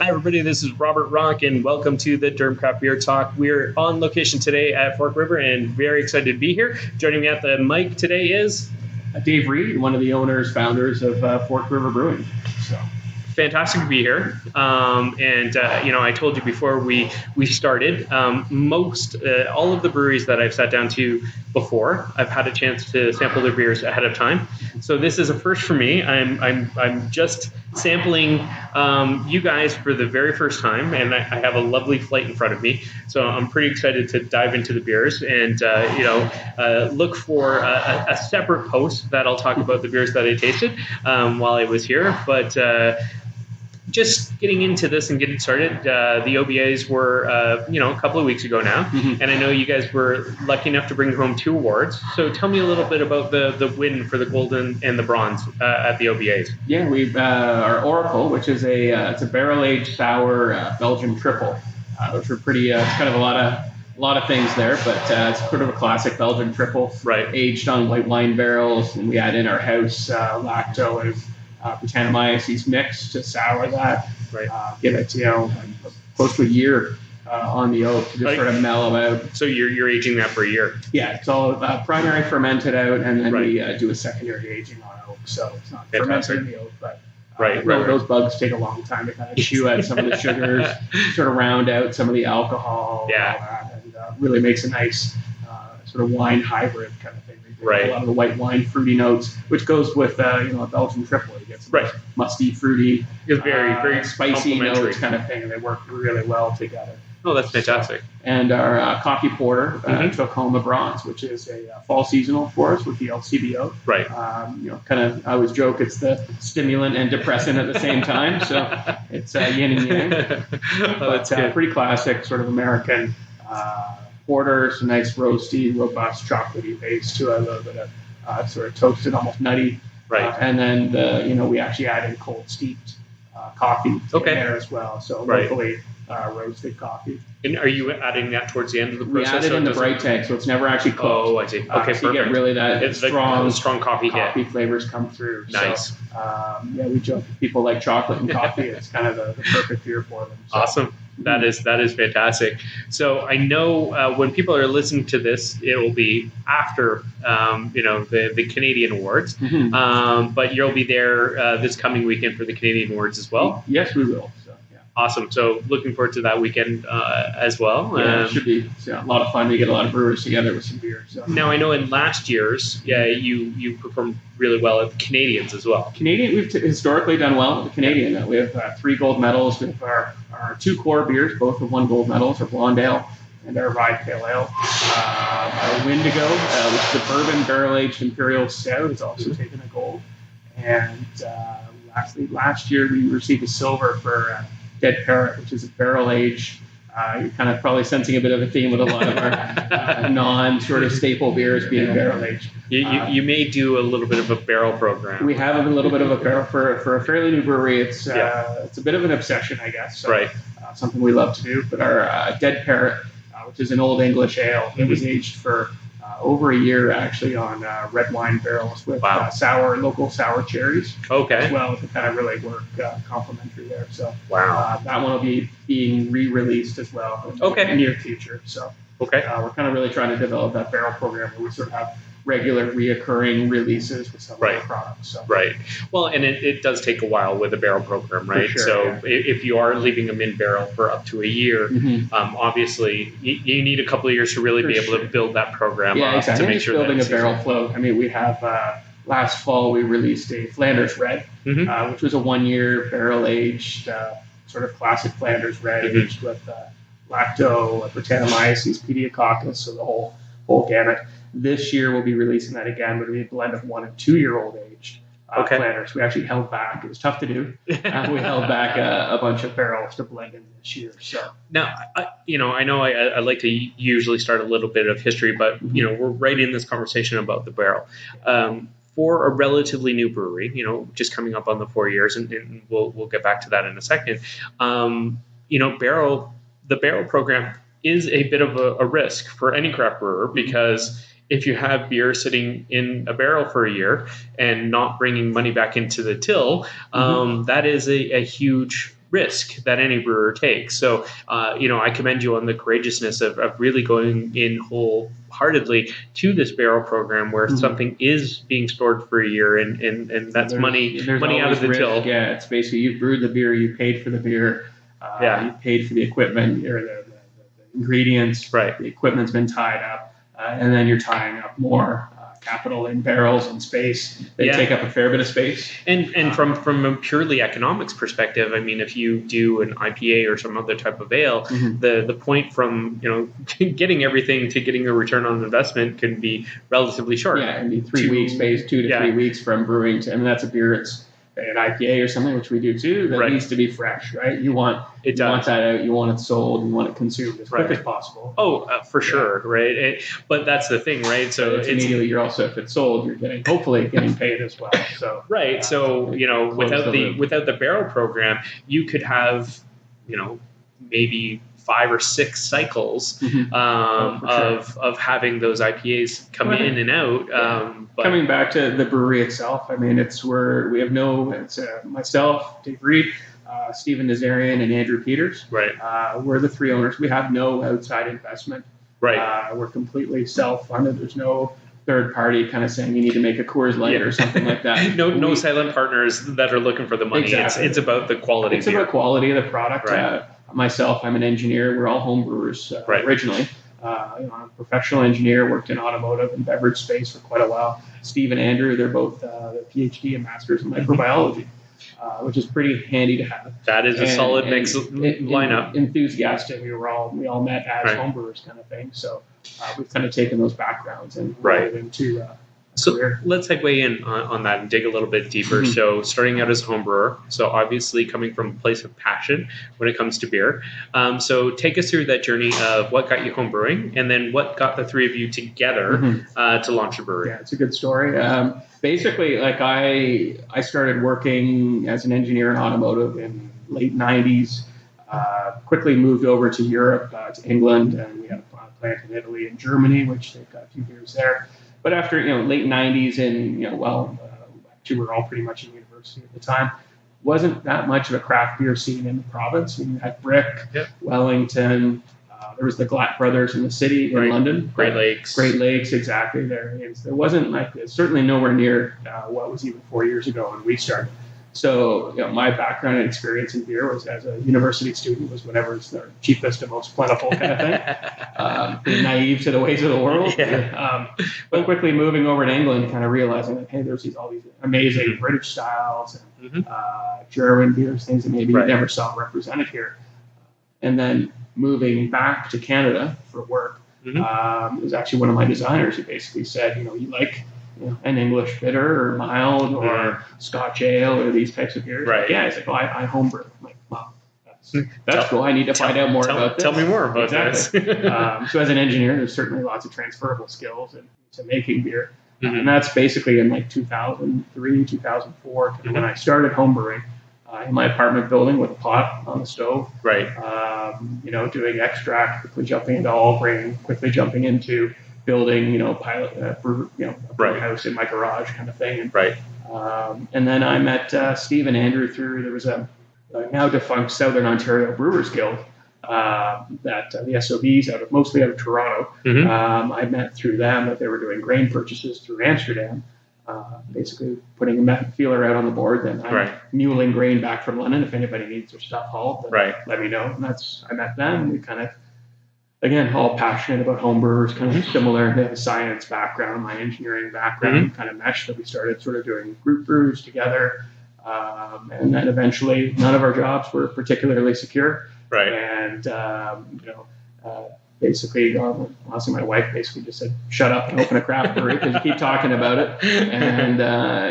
Hi, everybody. This is Robert Rock, and welcome to the Durham Craft Beer Talk. We're on location today at Fork River, and very excited to be here. Joining me at the mic today is Dave Reed, one of the owners, founders of Fork River Brewing. So fantastic to be here. I told you before we started, all of the breweries that I've sat down to before, I've had a chance to sample their beers ahead of time. So this is a first for me. I'm just sampling you guys for the very first time, and I have a lovely flight in front of me. So I'm pretty excited to dive into the beers and look for a separate post that I'll talk about the beers that I tasted while I was here. But just getting into this and getting started, the OBAs were, a couple of weeks ago now, and I know you guys were lucky enough to bring home 2 awards. So tell me a little bit about the win for the gold and the bronze at the OBAs. Yeah, we our Oracle, which is it's a barrel-aged sour Belgian triple, which are pretty. It's kind of a lot of things there, but it's sort of a classic Belgian triple, right? Aged on white wine barrels, and we add in our house lacto and Britannomyces mix to sour that. Right. Give it close to a year on the oak to just sort of mellow out. So you're aging that for a year. Yeah, it's all primary fermented out, and then we do a secondary aging on oak. So it's not fermented in the oak, but those bugs take a long time to kind of chew at some of the sugars, sort of round out some of the alcohol, and really makes a nice sort of wine hybrid kind of thing. Right. A lot of the white wine fruity notes, which goes with a Belgian triple. You get some musty, fruity, very spicy notes kind of thing, and they work really well together. Oh, that's fantastic. And our coffee porter took home a bronze, which is a fall seasonal for us with the LCBO. Right. I always joke it's the stimulant and depressant at the same time, so it's yin and yang. That's good. Pretty classic, sort of American porter, some nice roasty, robust, chocolatey base to a little bit of sort of toasted, almost nutty. Right. And then we actually add in cold steeped coffee in there as well. So locally roasted coffee. And are you adding that towards the end of the process? We add it in the bright tank, so it's never actually cooked. Oh, I see. Okay, perfect. So you get really that strong coffee flavors come through. Nice. So, we joke if people like chocolate and coffee, it's kind of the perfect beer for them. So. Awesome. That is fantastic. So I know when people are listening to this, it will be after the Canadian Awards, but you'll be there this coming weekend for the Canadian Awards as well. Yes, we will. So, yeah. Awesome. So looking forward to that weekend as well. Yeah, it should be a lot of fun. We get a lot of brewers together with some beer. So. Now I know in last year's, you performed really well at the Canadians as well. Canadian, we've historically done well at the Canadian. We have 3 gold medals with our 2 core beers, both have won gold medals, our Blonde Ale and our Rye Pale Ale. Our Windigo, which is a bourbon barrel-aged imperial stout, has also taken a gold. And lastly, last year we received a silver for Dead Parrot, which is a barrel-aged. You're kind of probably sensing a bit of a theme with a lot of our non-sort of staple beers being barrel-aged. You may do a little bit of a barrel program. We have a little bit of a barrel for a fairly new brewery. It's a bit of an obsession, I guess. So, right. Something we love to do. But our Dead Parrot, which is an old English ale, it was aged for over a year actually on red wine barrels with local sour cherries. Okay. As well to kind of really work complementary there. So that one will be being re-released as well in the near future. So we're kind of really trying to develop that barrel program where we sort of have regular reoccurring releases with some of our products. So. Right. Well, and it does take a while with a barrel program, right? For sure, so if you are leaving them in barrel for up to a year, obviously you need a couple of years to really be able to build that program up to make sure building a barrel float. I mean, we have last fall we released a Flanders Red, which was a 1-year barrel aged sort of classic Flanders Red aged with lacto, Britannomyces, Pediococcus, so the whole gamut. This year we'll be releasing that again, but it'll be a blend of 1- and 2-year-old aged Flanders. We actually held back. It was tough to do. We held back a bunch of barrels to blend in this year. So now, I know I like to usually start a little bit of history, but we're right in this conversation about the barrel. For a relatively new brewery, just coming up on the 4 years, and we'll get back to that in a second. The barrel program is a bit of a risk for any craft brewer because if you have beer sitting in a barrel for a year and not bringing money back into the till, that is a huge risk that any brewer takes. So, I commend you on the courageousness of really going in wholeheartedly to this barrel program where something is being stored for a year, and that's money out of the till. Yeah, it's basically you've brewed the beer, you paid for the beer, you paid for the equipment or the ingredients, right? The equipment's been tied up, and then you're tying up more capital in barrels and space. They take up a fair bit of space. And from a purely economics perspective, I mean, if you do an IPA or some other type of ale, the point from getting everything to getting a return on investment can be relatively short. Yeah, and be 3 weeks, based 2 to 3 weeks from brewing to, and that's a beer. It's an IPA or something, which we do too, that needs to be fresh, right? You want that out, you want it sold, you want it consumed as quick as possible. Oh, for sure, right? But that's the thing, right? So it's immediately, you're also, if it's sold, you're hopefully getting paid as well. So right. So without the barrel program, you could have maybe 5 or 6 cycles of having those IPAs come in and out. But coming back to the brewery itself, I mean, it's myself, Dave Reed, Stephen Nazarian, and Andrew Peters. Right. We're the 3 owners. We have no outside investment. Right. We're completely self-funded. There's no third party kind of saying you need to make a Coors Light or something like that. No silent partners that are looking for the money. Exactly. It's about the quality. It's about quality of the product. Right. Myself, I'm an engineer. We're all home brewers originally. I'm a professional engineer, worked in automotive and beverage space for quite a while. Steve and Andrew, they're both PhD and masters in microbiology, which is pretty handy to have. That is a solid mix lineup. Enthusiastic. We all met as home brewers kind of thing. So we've kind of taken those backgrounds and rolled into so career. Let's segue in on that and dig a little bit deeper. So starting out as a home brewer, so obviously coming from a place of passion when it comes to beer. So take us through that journey of what got you home brewing, and then what got the 3 of you together to launch a brewery. Yeah, it's a good story. Basically, like I started working as an engineer in automotive in late 90s, quickly moved over to Europe, to England, and we had a plant in Italy and Germany, which they've got a few beers there. But after late 90s and we were all pretty much in university at the time, wasn't that much of a craft beer scene in the province. We had Brick, Wellington. There was the Glatt Brothers in the city in London. Great Lakes, exactly. There wasn't certainly nowhere near what was even 4 years ago when we started. So, my background and experience in beer was as a university student was whatever's the cheapest and most plentiful kind of thing. Being naive to the ways of the world. But quickly moving over to England, kind of realizing that, hey, there's all these amazing British styles and German beers, things that maybe you never saw represented here. And then moving back to Canada for work, it was actually one of my designers who basically said, you like an English bitter or mild or Scotch ale or these types of beers. Right. He's like, I homebrew. I'm like, wow, that's cool. I need to find out more about this. Tell me more about this. So as an engineer, there's certainly lots of transferable skills into making beer. And that's basically in 2003, 2004, when I started homebrewing in my apartment building with a pot on the stove. Right. Doing extract, quickly jumping into all grain, quickly jumping into building, pilot, brew house in my garage kind of thing. And then I met Steve and Andrew through, there was a now defunct Southern Ontario Brewers Guild that the SOBs mostly out of Toronto. I met through them that they were doing grain purchases through Amsterdam, basically putting a feeler out on the board. Then I'm muling grain back from London. If anybody needs their stuff hauled, then let me know. And I met them. We kind of, again, all passionate about homebrewers, kind of similar. They have a science background, my engineering background, kind of meshed, that we started sort of doing group brews together. And then eventually none of our jobs were particularly secure. And, basically, honestly, my wife basically just said, shut up and open a craft brewery because you keep talking about it. And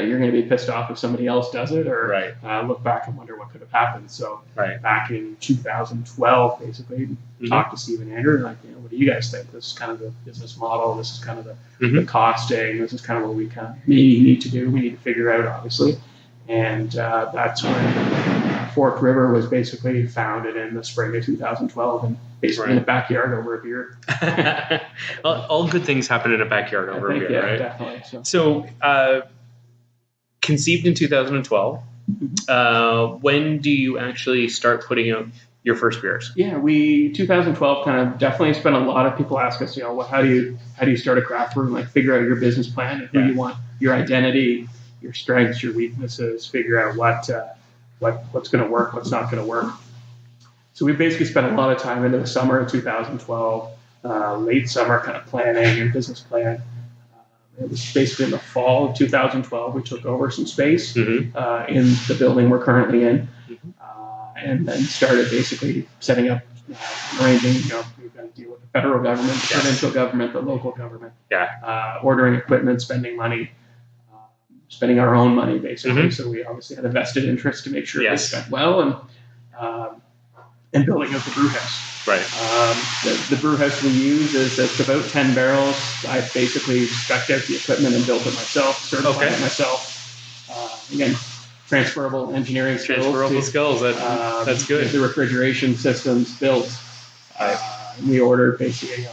you're going to be pissed off if somebody else does it, or look back and wonder what could have happened. So back in 2012, basically, talked to Steve and Andrew, like, what do you guys think? This is kind of the business model. This is kind of the costing. This is kind of what we kind of maybe need to do. We need to figure out, obviously. And that's when Forked River was basically founded in the spring of 2012, and basically in the backyard over a beer. All good things happen in a backyard over a beer, right? Definitely. So conceived in 2012, When do you actually start putting out your first beers? Yeah, 2012 kind of definitely spent a lot of people ask us, well, how do you start a craft brew? Like figure out your business plan, and who you want, your identity, your strengths, your weaknesses, figure out what's going to work, what's not going to work. So we basically spent a lot of time into the summer of 2012, late summer kind of planning and business plan. It was basically in the fall of 2012 we took over some space in the building we're currently in, and then started basically setting up, arranging. We've got to deal with the federal government, the provincial government, the local government. Ordering equipment, spending money, spending our own money basically. So we obviously had a vested interest to make sure we spent well, and building out the brew house. Right. The brew house we use it's about 10 barrels. I basically spec'd out the equipment and built it myself, certified it myself. Again, transferable engineering skills. That's good. The refrigeration systems built. We ordered basically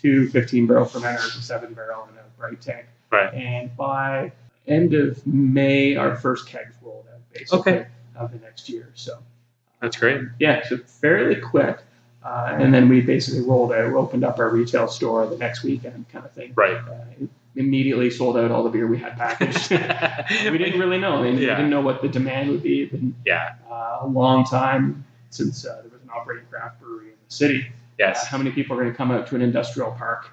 2 15-barrel fermenters, a 7-barrel, and a bright tank. Right. And by end of May, our first kegs rolled out basically of the next year. So that's great. Yeah, so fairly quick. And then we basically rolled out, opened up our retail store the next weekend kind of thing. Right. Immediately sold out all the beer we had packaged. We didn't really know. We didn't know what the demand would be. It's been a long time since there was an operating craft brewery in the city. Yes. How many people are going to come out to an industrial park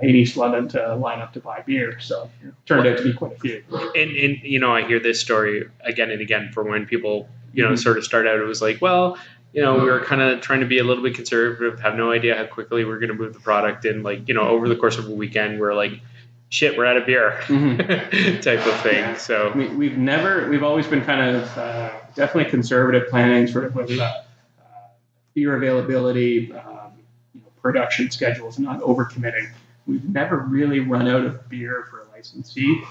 in East London to line up to buy beer? So it turned out to be quite a few. And I hear this story again and again from when people, sort of start out. It was like, well, we were kind of trying to be a little bit conservative, have no idea how quickly we're going to move the product. And over the course of a weekend, we're like, shit, we're out of beer type of thing. Yeah. So we've always been kind of definitely conservative planning sort of with beer availability, production schedules, not overcommitting. We've never really run out of beer for a licensee.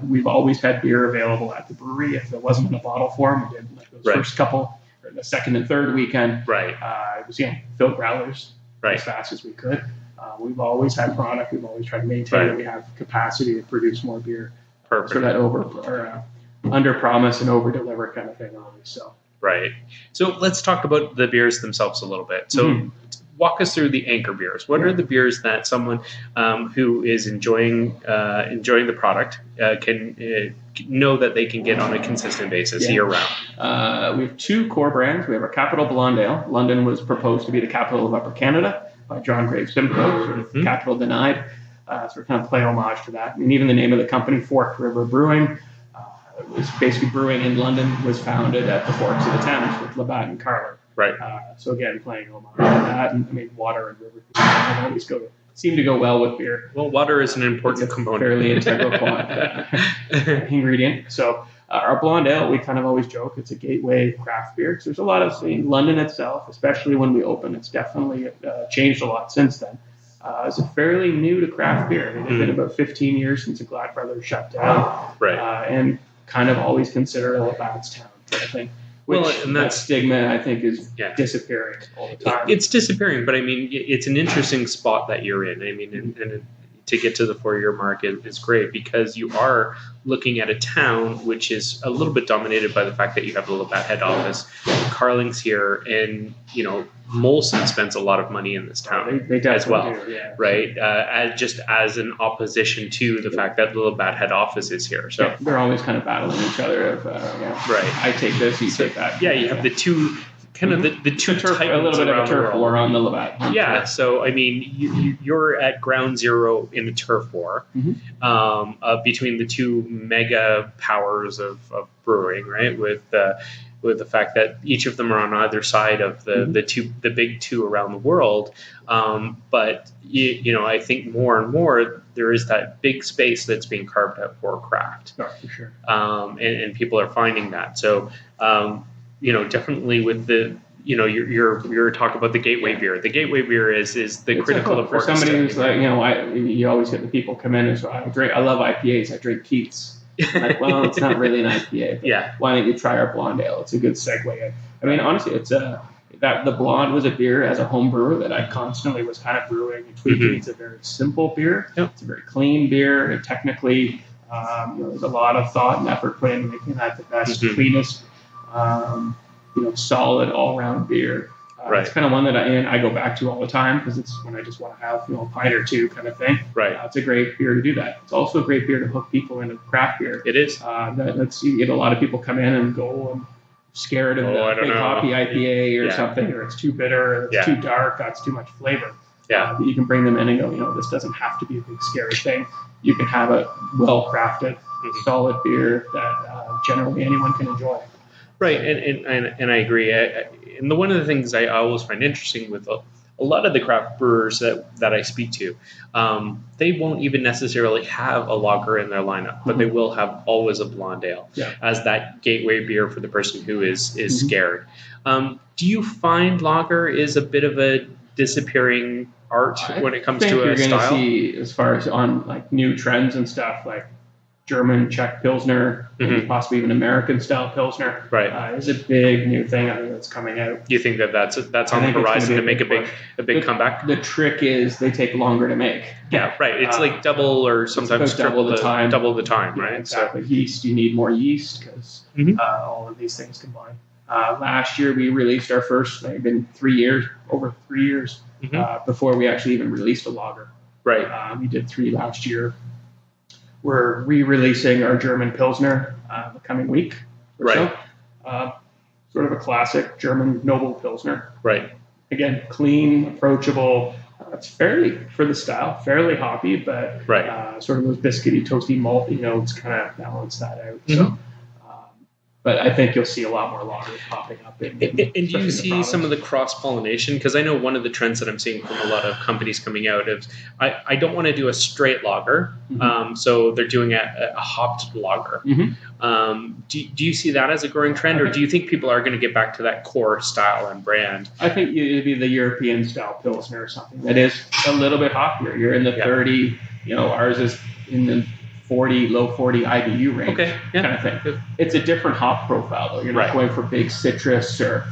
We've always had beer available at the brewery. If it wasn't in a bottle form, we did those first couple, or the second and third weekend. Right. It was fill growlers as fast as we could. We've always had product. We've always tried to maintain that we have capacity to produce more beer. Perfect. So that under promise and over deliver kind of thing always. So. Right. So let's talk about the beers themselves a little bit. So walk us through the anchor beers. What are the beers that someone who is enjoying the product can know that they can get on a consistent basis year round? We have 2 core brands. We have our Capital Blonde Ale. London was proposed to be the capital of Upper Canada by John Graves Simcoe, sort of capital denied. So we're kind of play homage to that. And even the name of the company, Fork River Brewing, was basically brewing in London, was founded at the Forks of the Thames with Labatt and Carler. Right. So again, playing homage to that. And water and river always seem to go well with beer. Well, water is an important component. Fairly integral ingredient. So our blonde ale, we kind of always joke, it's a gateway craft beer. Because there's a lot of London itself, especially when we opened, it's definitely changed a lot since then. It's fairly new to craft beer. It's been about 15 years since the Glad Brothers shut down. Right. And kind of always considered a Labatt's town kind of thing. And that stigma, I think, is disappearing all the time. It's disappearing, but I mean, it's an interesting spot that you're in. I mean, and to get to the 4-year mark is great because you are looking at a town which is a little bit dominated by the fact that you have the Labatt head office. Carling's here, and Molson spends a lot of money in this town they as well, right? As an opposition to the fact that the Labatt head office is here. So they're always kind of battling each other. Right. I take this, you take that. Yeah, you have the two. Kind of the two turf, a little bit of a turf war on the Labatt. Yeah, so I mean, you're at ground zero in a turf war between the two mega powers of brewing, right? With the fact that each of them are on either side of the big two around the world. But I think more and more there is that big space that's being carved out for craft. Oh, for sure. And people are finding that. So. Definitely with the, you're talking about the gateway beer. The gateway beer is the critical importance. For somebody who's like, you always get the people come in and say, I love IPAs. I drink Pete's. Like, well, it's not really an IPA. But why don't you try our blonde ale? It's a good segue. I mean, honestly, it's that the blonde was a beer as a home brewer that I constantly was kind of brewing and tweaking. It's a very simple beer. Yep. It's a very clean beer. It technically There's a lot of thought and effort put into making that the best, cleanest, solid all-around beer. It's kind of one that I go back to all the time because it's when I just want to have a pint or two kind of thing. Right. It's a great beer to do that. It's also a great beer to hook people into craft beer. It is. You get a lot of people come in and go and scared of the big hoppy IPA or something, or it's too bitter, or it's too dark, that's too much flavor. But you can bring them in and go, this doesn't have to be a big scary thing. You can have a well-crafted, solid beer that generally anyone can enjoy. Right, and I agree. And one of the things I always find interesting with a lot of the craft brewers that I speak to, they won't even necessarily have a lager in their lineup, but they will have always a blonde ale as that gateway beer for the person who is scared. Do you find lager is a bit of a disappearing art when it comes to a style? I think you're going to see, as far as on like new trends and stuff, like German, Czech Pilsner, maybe possibly even American style Pilsner, is a big new thing I think that's coming out. Do you think that's on the horizon to make a big comeback? The trick is they take longer to make. Yeah, right. It's like double or sometimes double the time. Double the time, right? Exactly. So, yeast, you need more yeast because all of these things combine. Last year we released our first, maybe over 3 years before we actually even released a lager. Right. We did 3 last year. We're re-releasing our German Pilsner the coming week or so. Sort of a classic German noble Pilsner. Right. Again, clean, approachable. It's fairly, for the style, fairly hoppy, but sort of those biscuity, toasty, malty notes kind of balance that out. So, but I think you'll see a lot more lagers popping up. And do you see some of the cross-pollination? Because I know one of the trends that I'm seeing from a lot of companies coming out is I don't want to do a straight lager, so they're doing a hopped lager. Do you see that as a growing trend, or do you think people are going to get back to that core style and brand? I think it'd be the European-style Pilsner or something that is a little bit hoppier. You're in the 30, ours is in the 40, low 40 IBU range kind of thing. It's a different hop profile, though. You're not going for big citrus or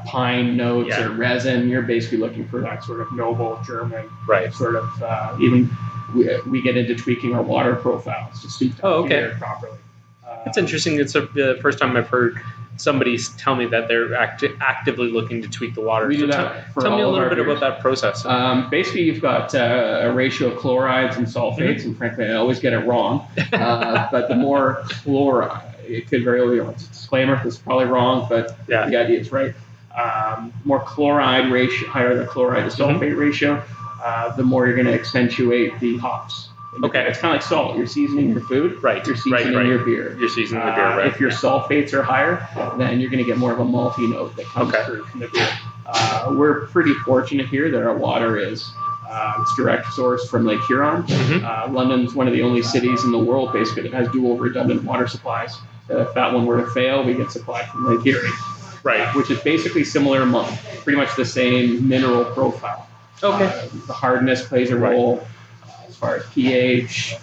pine notes or resin. You're basically looking for that sort of noble German sort of, even we get into tweaking our water profiles to speak to beer properly. It's interesting. It's the first time I've heard somebody tell me that they're actively looking to tweak the water. We do that for tell me a all little of our bit beers. about that process. Basically, you've got a ratio of chlorides and sulfates, and frankly, I always get it wrong. But the more chloride, it could very well be. It's a disclaimer, this is probably wrong, but the idea is right. More chloride ratio, higher the chloride to sulfate ratio, the more you're going to accentuate the hops. It's kind of like salt. You're seasoning your food. You're seasoning your beer. You're seasoning the beer, If your sulfates are higher, then you're going to get more of a malty note that comes through from the beer. We're pretty fortunate here that our water is it's direct source from Lake Huron. London's one of the only cities in the world, basically, that has dual redundant water supplies. If that one were to fail, we get supply from Lake Erie. Which is basically similar, pretty much the same mineral profile. The hardness plays a role. As far as pH,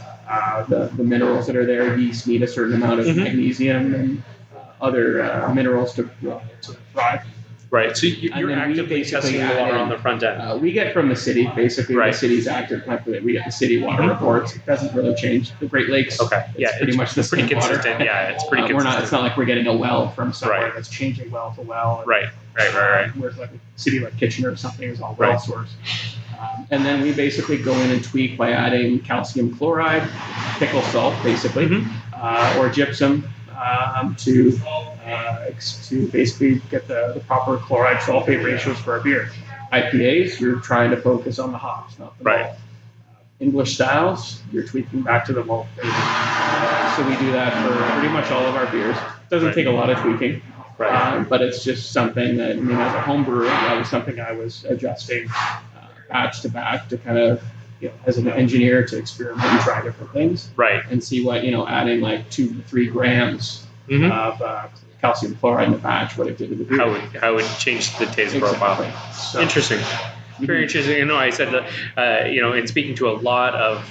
the minerals that are there, yeast need a certain amount of magnesium and other minerals to thrive. So you're actively testing the water on the front end. We get from the city, basically. The city's active. We get the city water reports. It doesn't really change. The Great Lakes, it's pretty much the same water. It's pretty consistent. It's not like we're getting a well from somewhere that's changing well to well. Whereas like a city like Kitchener or something is all well sourced. And then we basically go in and tweak by adding calcium chloride, pickle salt, basically, or gypsum to basically get the proper chloride sulfate ratios for our beer. IPAs, you're trying to focus on the hops, not the malt. English styles, you're tweaking back to the malt. So we do that for pretty much all of our beers. It doesn't take a lot of tweaking. But it's just something that, as a home brewer, that was something I was adjusting batch to batch to kind of, as an engineer, to experiment and try different things. And see what, adding like 2 to 3 grams of calcium chloride in a batch, what it did to the beer. How it would change the taste profile. So, interesting. Very interesting. I said that, in speaking to a lot of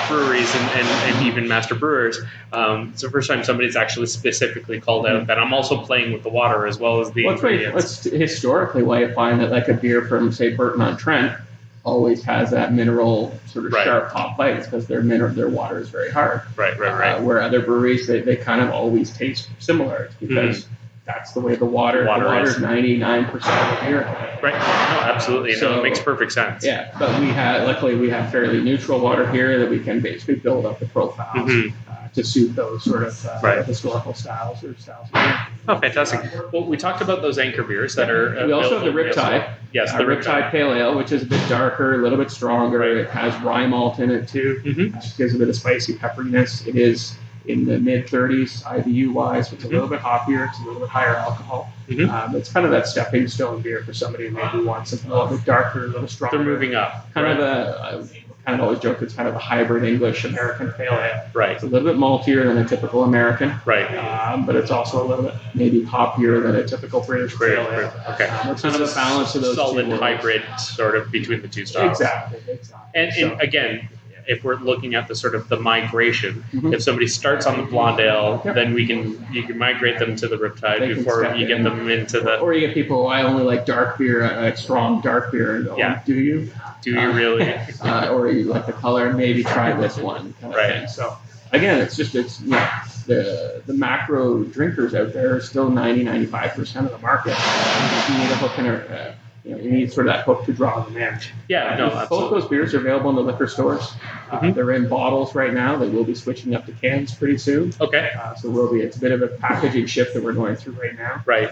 breweries and even master brewers, it's the first time somebody's actually specifically called out that I'm also playing with the water as well as the ingredients. That's historically why you find that like a beer from, say, Burton-on-Trent always has that mineral sort of Right. sharp hop bite. It's because their water is very hard. Right. Where other breweries, they kind of always taste similar. It's because that's the way the water is 99% of the beer. Right. No, absolutely. No, it makes perfect sense. Yeah, but luckily we have fairly neutral water here that we can basically build up the profiles to suit those sort of historical styles or styles of beer. Oh, fantastic. Well, we talked about those anchor beers that are. We also have the Riptide. Yes, the Riptide Pale Ale, which is a bit darker, a little bit stronger. Right. It has rye malt in it too. Gives a bit of spicy pepperiness. It is in the mid-30s IBU-wise, so it's a little bit hoppier. It's a little bit higher alcohol. It's kind of that stepping stone beer for somebody who maybe wants something a little bit darker, a little stronger. They're moving up. Kind of I kind of always joke it's kind of a hybrid English-American pale ale. Right. It's a little bit maltier than a typical American. Right. But it's also a little bit maybe hoppier than a typical British pale ale. Okay. It's kind of a balance of those solid two hybrid sort of between the two styles. Exactly. And again, if we're looking at the sort of the migration, if somebody starts on the blonde ale, then you can migrate them to the Riptide before you get them into the. Or you get people, I only like dark beer, like strong dark beer. And do you? Do you really? Or you like the color? Maybe try this one. Kind of thing. So again, it's the macro drinkers out there are still 90-95% of the market. You need a hook in you need sort of that hook to draw them in. Yeah, no, absolutely. Both those beers are available in the liquor stores. They're in bottles right now. They will be switching up to cans pretty soon. Okay. So it's a bit of a packaging shift that we're going through right now. Right.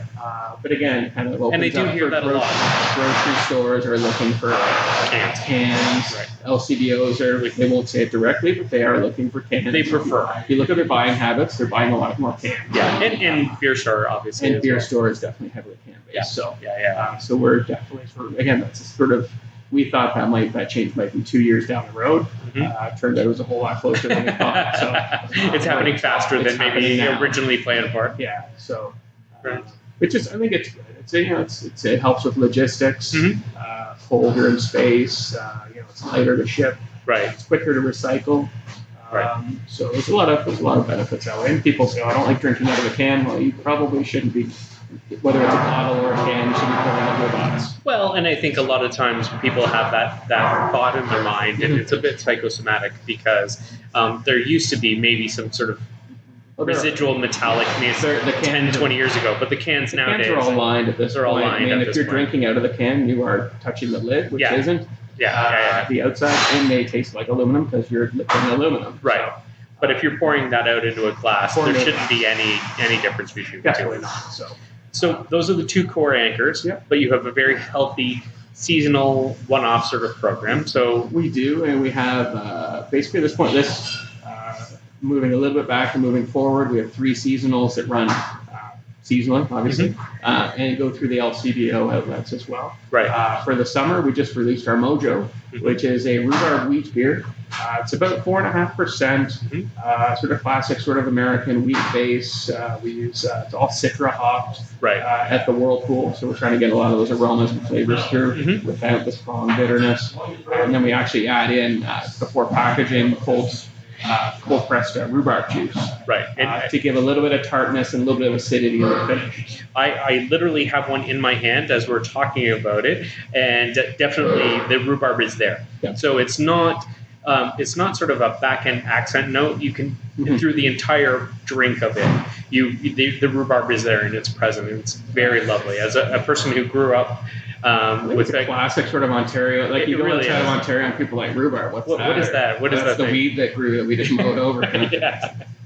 But again, kind of opens and they do up hear for that a lot. Grocery stores are looking for cans. Right. LCBOs they won't say it directly, but they are looking for cans. They prefer. If you look at their buying habits, they're buying a lot more cans. Yeah, and beer store obviously. And beer store is definitely heavily can based. Yeah. So So we're definitely that's a sort of. We thought that change might be 2 years down the road. Turned out it was a whole lot closer than we thought. So it's happening faster than maybe originally planned for. Yeah. So, which is I think it's good. It helps with logistics, colder in space. It's lighter to ship. Right. It's quicker to recycle. So there's a lot of benefits that way. And people say, I don't like drinking out of a can. Well, you probably shouldn't be. Whether it's a bottle or a can, you should be pouring out your box. Well, and I think a lot of times people have that thought in their mind, and it's a bit psychosomatic because there used to be maybe some sort of residual metallicness 10, 20 years ago, but the cans nowadays are all lined at this point. All lined if you're drinking out of the can, you are touching the lid, which isn't. The outside, it may taste like aluminum because you're lifting aluminum. Right. So, but if you're pouring that out into a glass, there shouldn't be any difference between the two. Definitely not. So those are the two core anchors, but you have a very healthy seasonal one-off sort of program. So we do, and we have basically at this point, moving a little bit back and moving forward, we have 3 seasonals that run seasonally, obviously, and go through the LCBO outlets as well. Right. For the summer, we just released our Mojo, which is a rhubarb wheat beer. It's about 4.5%, sort of classic, sort of American wheat base. We use it's all Citra hopped at the Whirlpool, so we're trying to get a lot of those aromas and flavors through without the strong bitterness. And then we actually add in before packaging cold pressed rhubarb juice, to give a little bit of tartness and a little bit of acidity in the finish. I literally have one in my hand as we're talking about it, and definitely the rhubarb is there. Yeah. So it's not sort of a back end accent note. You can through the entire drink of it, the rhubarb is there and it's present, and it's very lovely. As a person who grew up. With a classic sort of Ontario, like you go really outside of Ontario and people like rhubarb. What is that? What is that? That's the thing? weed that grew that we just mowed over.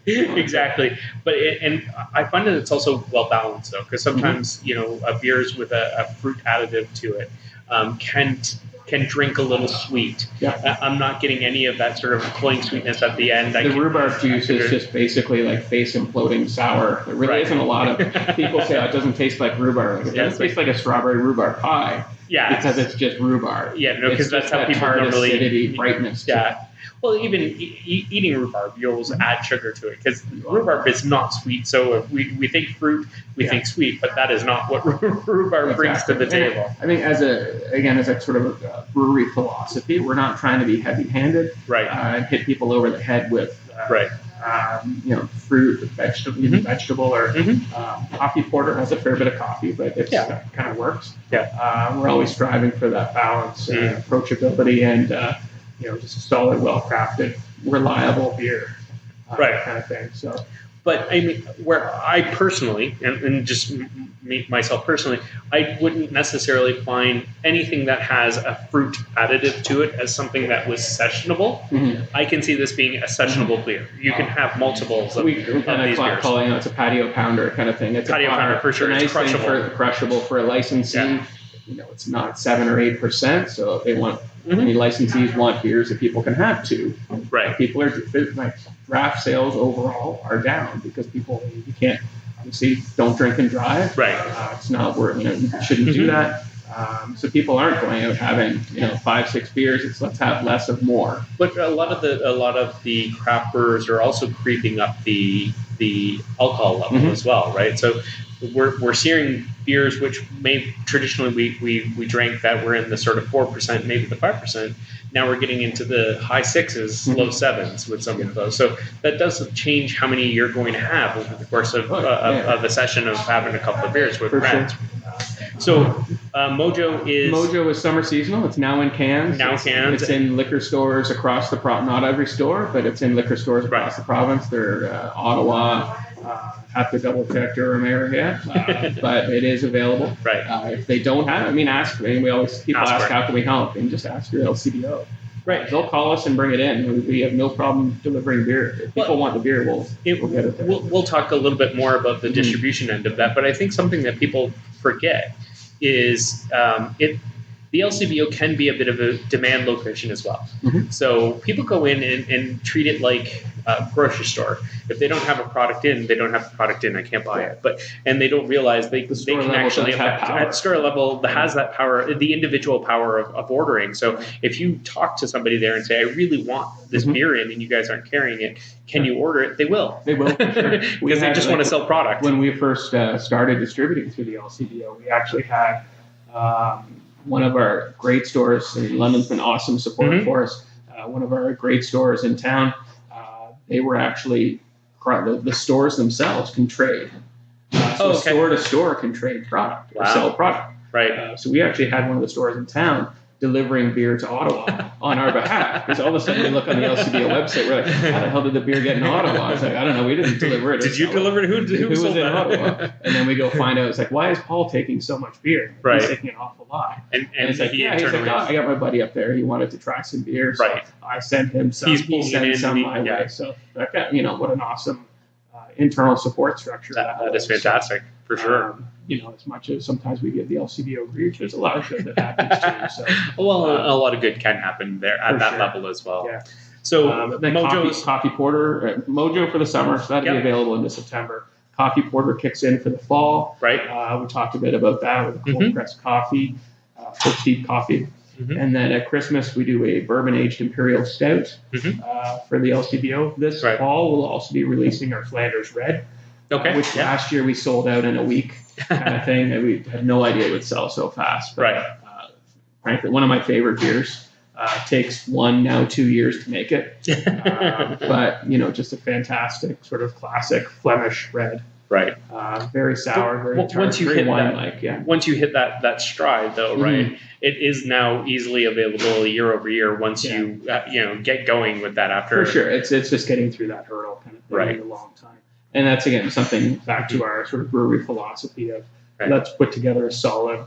Exactly. But and I find that it's also well balanced though, because sometimes beers with a fruit additive to it can drink a little sweet. Yeah. I'm not getting any of that sort of cloying sweetness at the end. The rhubarb juice is just basically like face imploding sour. There really isn't a lot of people say it doesn't taste like rhubarb. It doesn't taste like a strawberry rhubarb pie. Yeah. Because it's just rhubarb. Yeah, no, because that's how people normally acidity, brightness. Yeah. Well, even eating rhubarb, you always add sugar to it because rhubarb is not sweet. So if we think fruit, we think sweet, but that is not what rhubarb brings to the table. I think as a sort of a brewery philosophy, we're not trying to be heavy-handed and hit people over the head with fruit, vegetable, or coffee porter has a fair bit of coffee, but it kind of works. We're always striving for that balance, approachability, and just a solid, well-crafted, reliable beer, kind of thing. So. But I mean, where I personally, and just myself personally, I wouldn't necessarily find anything that has a fruit additive to it as something that was sessionable. I can see this being a sessionable beer. You can have multiples of these beers. It's a patio pounder kind of thing. It's patio pounder for sure. It's nice thing crushable for a licensee. It's not 7 or 8%. So if they want, any licensees want beers that people can have too. Right. People are draft sales overall are down because you can't obviously don't drink and drive. Right. It's not worth. You shouldn't do that. So people aren't going out having 5-6 beers. It's let's have less of more. But a lot of the craft brewers are also creeping up the alcohol level as well, right? So we're seeing beers which may traditionally we drank that were in the sort of 4%, maybe the 5%. Now we're getting into the high 6s, low 7s with some of those. So that does change how many you're going to have over the course of a session of having a couple of beers with friends. Sure. So Mojo is summer seasonal. It's now in cans. It's in liquor stores across the province. Not every store, but it's in liquor stores across the province. They're Ottawa. Have to double check Durham area, but it is available. Right. If they don't have it, ask. We always people ask how can we help, and just ask your LCBO. Right. They'll call us and bring it in. We have no problem delivering beer. If people want the beer, we'll get it there. We'll talk a little bit more about the distribution end of that, but I think something that people forget is the LCBO can be a bit of a demand location as well. So people go in and treat it like a grocery store. If they don't have a product in, they don't have the product in. I can't buy it. And they don't realize they can actually at store level has that power, the individual power of ordering. So if you talk to somebody there and say, I really want this beer in, and you guys aren't carrying it, can you order it? They will. They will, for sure. Because they just want to sell product. When we first started distributing through the LCBO, we actually had one of our great stores in London's been awesome support for us. One of our great stores in town, they were actually the stores themselves can trade. Store to store can trade product or sell product. Right. So we actually had one of the stores in town delivering beer to Ottawa on our behalf. Because all of a sudden we look on the LCBO website, we're like, how the hell did the beer get in Ottawa? It's like, I don't know, we didn't deliver it. Did you deliver it? Who was in Ottawa? And then we go find out, it's like, why is Paul taking so much beer? Right. He's taking an awful lot. And it's like, he's like, I got my buddy up there. He wanted to try some beer. So I sent him some. He sent some my way. So, what an awesome internal support structure. That is fantastic, for sure. As much as sometimes we give the LCBO grief, there's a lot of good that happens too. So, a lot of good can happen there at that level as well. Yeah. So, then coffee porter, Mojo for the summer, so that'll be available into September. Coffee porter kicks in for the fall. Right. We talked a bit about that with cold pressed coffee, full steep coffee. And then at Christmas, we do a bourbon-aged imperial stout for the LCBO. This fall, we'll also be releasing our Flanders Red, which last year we sold out in a week kind of thing. And we had no idea it would sell so fast. But, frankly, one of my favorite beers. Takes 1, now 2 years to make it. But, just a fantastic sort of classic Flemish red. Right. Very sour, very tart, once you hit wine-like, Once you hit that stride, though, right, it is now easily available year over year once you get going with that after. For sure. It's just getting through that hurdle kind of thing in a long time. And that's, again, something back to our sort of brewery philosophy of let's put together a solid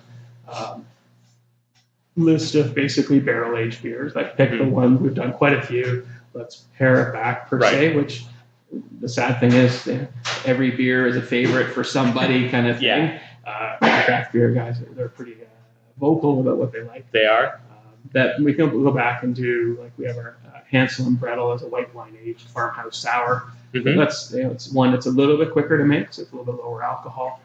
list of basically barrel-aged beers. Like pick the one, we've done quite a few. Let's pare it back per se, which the sad thing is every beer is a favorite for somebody kind of thing. Craft beer guys, they're pretty vocal about what they like. They are. That we can go back and do, like we have our Hansel and Gretel as a white wine aged farmhouse sour. That's it's one that's a little bit quicker to make, so it's a little bit lower alcohol,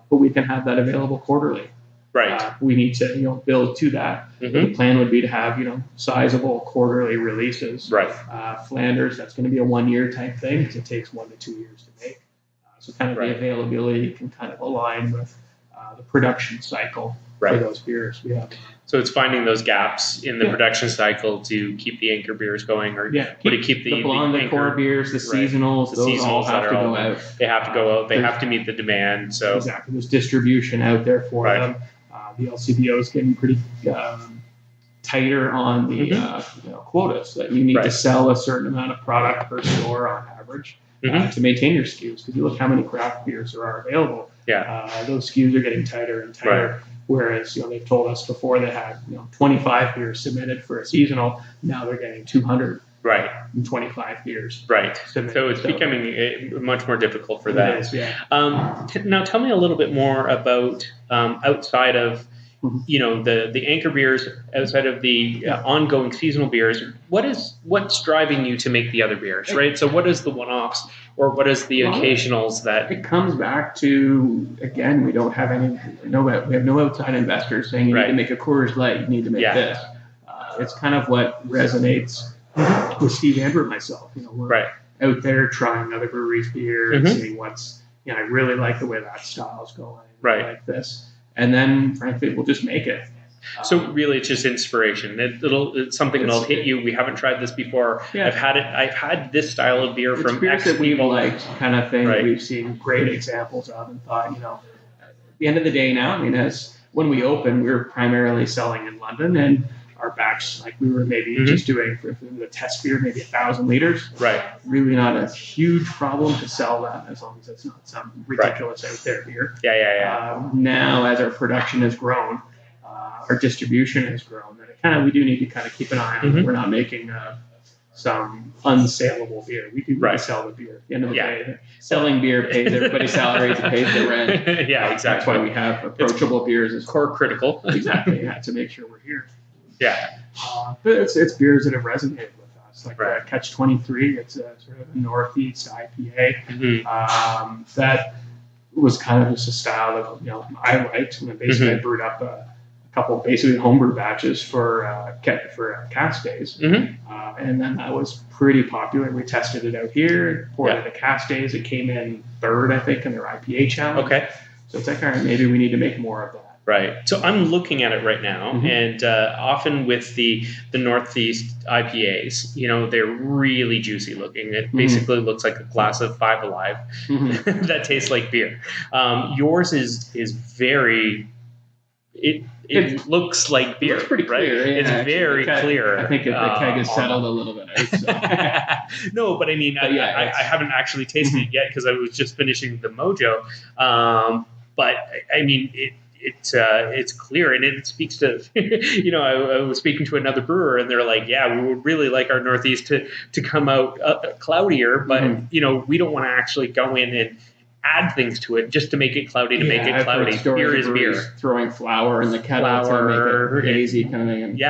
but we can have that available quarterly. Right. We need to build to that. The plan would be to have sizable quarterly releases. Right. Flanders, that's going to be a 1 year type thing because it takes 1 to 2 years to make. So kind of the availability can kind of align with the production cycle for those beers. We have. So it's finding those gaps in the production cycle to keep the anchor beers going, or to keep the blonde core beers, the seasonals, those all have to go out. They have to go out. They have to meet the demand. So exactly, there's distribution out there for them. The LCBO is getting pretty tighter on the quotas that you need to sell a certain amount of product per store on average to maintain your SKUs. Because you look how many craft beers there are available. Those SKUs are getting tighter and tighter. Whereas they've told us before they had 25 beers submitted for a seasonal. Now they're getting 225 beers. Submitted. So it's becoming much more difficult for that. It is, now tell me a little bit more about outside of the anchor beers, outside of the ongoing seasonal beers. What's driving you to make the other beers, right? So what is the one-offs, or what is the occasionals that it comes back to? Again, we don't have we have no outside investors saying you need to make a Coors Light, you need to make this. It's kind of what resonates with Steve Amber and myself. We're out there trying other breweries' beer and seeing what's. I really like the way that style's going. I like this. And then, frankly, we'll just make it. So really, it's just inspiration. It's something that'll hit you. We haven't tried this before. I've had this style of beer from beers that we've liked, kind of thing. We've seen great examples of, and thought, at the end of the day now, as when we opened, we were primarily selling in London, and our batch, we were maybe just doing for the test beer, maybe 1,000 liters. Really not a huge problem to sell that, as long as it's not some ridiculous out there beer. Now, as our production has grown, our distribution has grown, and we do need to kind of keep an eye on. We're not making some unsaleable beer. We do sell the beer. At the end of the day, selling beer pays everybody's salaries, it pays their rent. Exactly. That's why we have approachable beers as core critical. Exactly. To make sure we're here. But it's beers that have resonated with us, like Catch 23. It's a sort of a Northeast IPA that was kind of just a style that I liked. And basically, I brewed up a couple basically homebrew batches for cast days, and then that was pretty popular. We tested it out here, poured it at cast days. It came in third, I think, in their IPA challenge. So it's like, all right, maybe we need to make more of that. So I'm looking at it right now, and often with the Northeast IPAs, they're really juicy looking. It basically looks like a glass of Five Alive that tastes like beer. Yours is very. It looks like beer. It's pretty clear. It's very clear. I think the keg has settled a little bit out. So. No, but I haven't actually tasted it yet because I was just finishing the Mojo. But it's clear, and it speaks to, I was speaking to another brewer, and they're like, we would really like our Northeast to come out cloudier, but, we don't want to actually go in and add things to it just to make it cloudy make it cloudy. Beer is beer. Throwing flour in the kettle to make it hazy kind of thing. And do